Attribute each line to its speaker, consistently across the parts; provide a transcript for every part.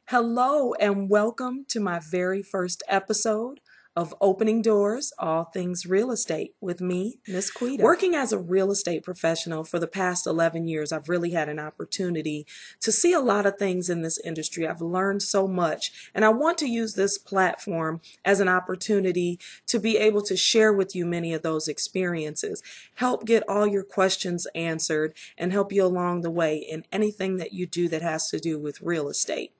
Speaker 1: Hello and welcome to my very first episode of Opening Doors, All Things Real Estate with me, Ms Quetta. Working as a real estate professional for the past 11 years, I've really had an opportunity to see a lot of things in this industry. I've learned so much, and I want to use this platform as an opportunity to be able to share with you many of those experiences, help get all your questions answered, and help you along the way in anything that you do that has to do with real estate.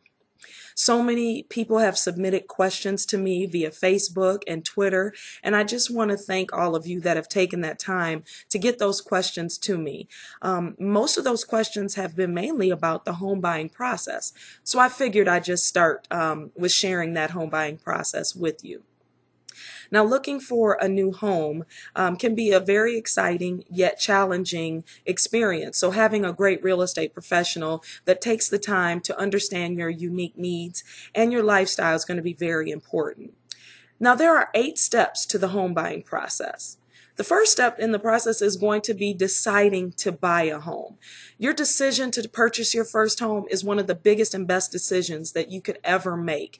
Speaker 1: So many people have submitted questions to me via Facebook and Twitter, and I just want to thank all of you that have taken that time to get those questions to me. Most of those questions have been mainly about the home buying process, so I figured I'd just start with sharing that home buying process with you. Now, looking for a new home can be a very exciting yet challenging experience. So having a great real estate professional that takes the time to understand your unique needs and your lifestyle is going to be very important. Now, there are 8 steps to the home buying process. The first step in the process is going to be deciding to buy a home. Your decision to purchase your first home is one of the biggest and best decisions that you could ever make.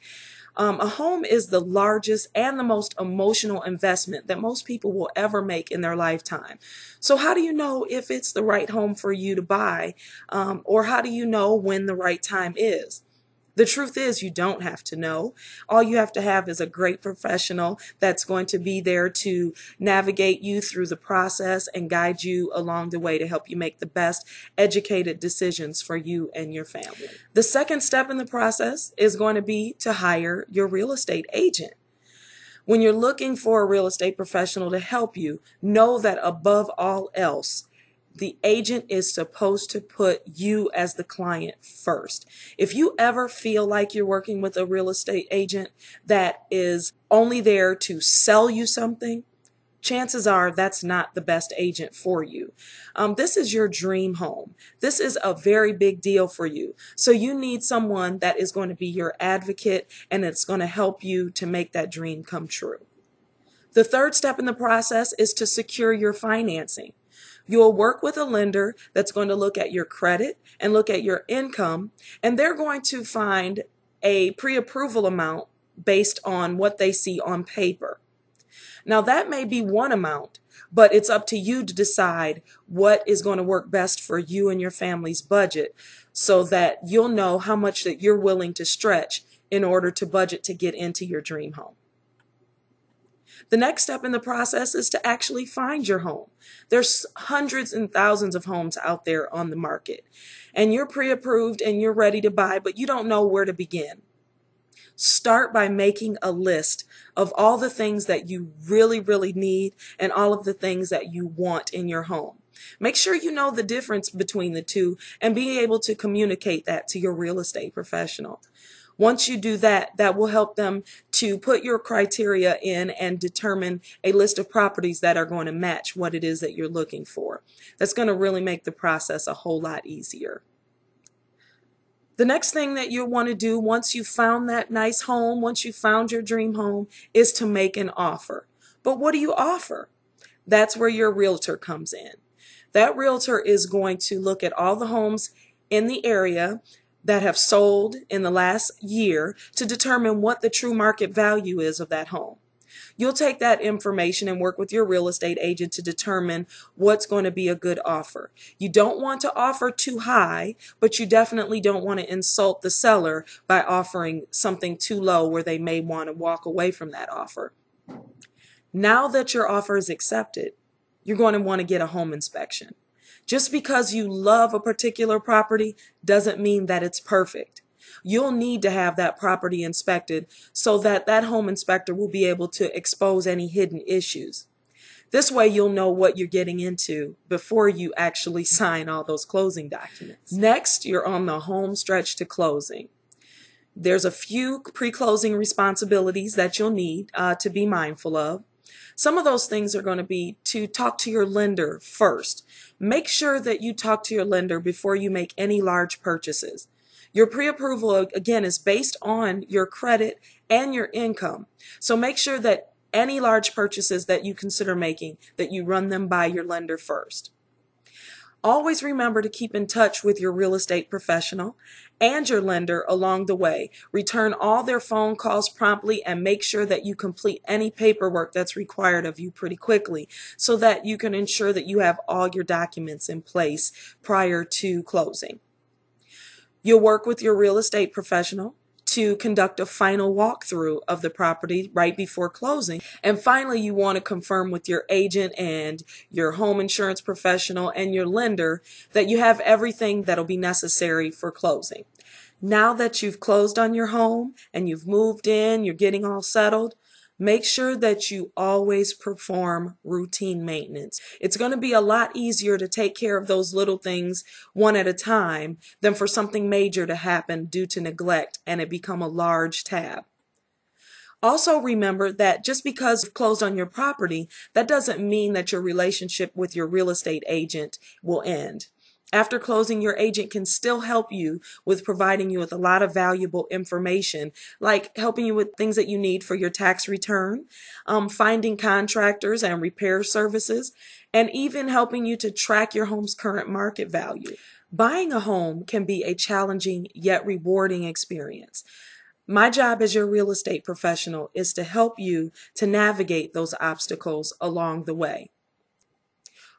Speaker 1: A home is the largest and the most emotional investment that most people will ever make in their lifetime. So how do you know if it's the right home for you to buy, or how do you know when the right time is? The truth is, you don't have to know. All you have to have is a great professional that's going to be there to navigate you through the process and guide you along the way to help you make the best educated decisions for you and your family. The second step in the process is going to be to hire your real estate agent. When you're looking for a real estate professional to help you, know that above all else, the agent is supposed to put you as the client first. If you ever feel like you're working with a real estate agent that is only there to sell you something, chances are that's not the best agent for you. This is your dream home. This is a very big deal for you. So you need someone that is going to be your advocate and it's going to help you to make that dream come true. The third step in the process is to secure your financing. You'll work with a lender that's going to look at your credit and look at your income, and they're going to find a pre-approval amount based on what they see on paper. Now, that may be one amount, but it's up to you to decide what is going to work best for you and your family's budget so that you'll know how much that you're willing to stretch in order to budget to get into your dream home. The next step in the process is to actually find your home. There's hundreds and thousands of homes out there on the market, and you're pre-approved and you're ready to buy, but you don't know where to begin. Start by making a list of all the things that you really, really need and all of the things that you want in your home. Make sure you know the difference between the two and be able to communicate that to your real estate professional. Once you do that, that will help them to put your criteria in and determine a list of properties that are going to match what it is that you're looking for. That's going to really make the process a whole lot easier. The next thing that you'll want to do once you've found that nice home, once you've found your dream home, is to make an offer. But what do you offer? That's where your realtor comes in. That realtor is going to look at all the homes in the area that have sold in the last year to determine what the true market value is of that home. You'll take that information and work with your real estate agent to determine what's going to be a good offer. You don't want to offer too high, but you definitely don't want to insult the seller by offering something too low where they may want to walk away from that offer. Now that your offer is accepted, you're going to want to get a home inspection. Just because you love a particular property doesn't mean that it's perfect. You'll need to have that property inspected so that that home inspector will be able to expose any hidden issues. This way you'll know what you're getting into before you actually sign all those closing documents. Next, you're on the home stretch to closing. There's a few pre-closing responsibilities that you'll need to be mindful of. Some of those things are going to be to talk to your lender first. Make sure that you talk to your lender before you make any large purchases. Your pre-approval, again, is based on your credit and your income. So make sure that any large purchases that you consider making, that you run them by your lender first. Always remember to keep in touch with your real estate professional and your lender along the way. Return all their phone calls promptly and make sure that you complete any paperwork that's required of you pretty quickly so that you can ensure that you have all your documents in place prior to closing. You'll work with your real estate professional to conduct a final walkthrough of the property right before closing. And finally, you want to confirm with your agent and your home insurance professional and your lender that you have everything that'll be necessary for closing. Now that you've closed on your home and you've moved in, you're getting all settled, make sure that you always perform routine maintenance. It's going to be a lot easier to take care of those little things one at a time than for something major to happen due to neglect and it become a large tab. Also remember that just because you've closed on your property, that doesn't mean that your relationship with your real estate agent will end. After closing, your agent can still help you with providing you with a lot of valuable information, like helping you with things that you need for your tax return, finding contractors and repair services, and even helping you to track your home's current market value. Buying a home can be a challenging yet rewarding experience. My job as your real estate professional is to help you to navigate those obstacles along the way.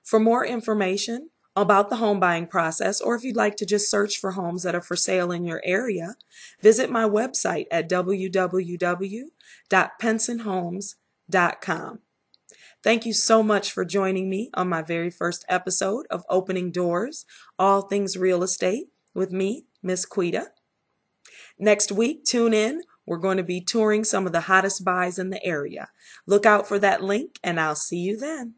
Speaker 1: For more information about the home buying process, or if you'd like to just search for homes that are for sale in your area, visit my website at www.pensonhomes.com. Thank you so much for joining me on my very first episode of Opening Doors, All Things Real Estate with me, Ms Quetta. Next week, tune in. We're going to be touring some of the hottest buys in the area. Look out for that link, and I'll see you then.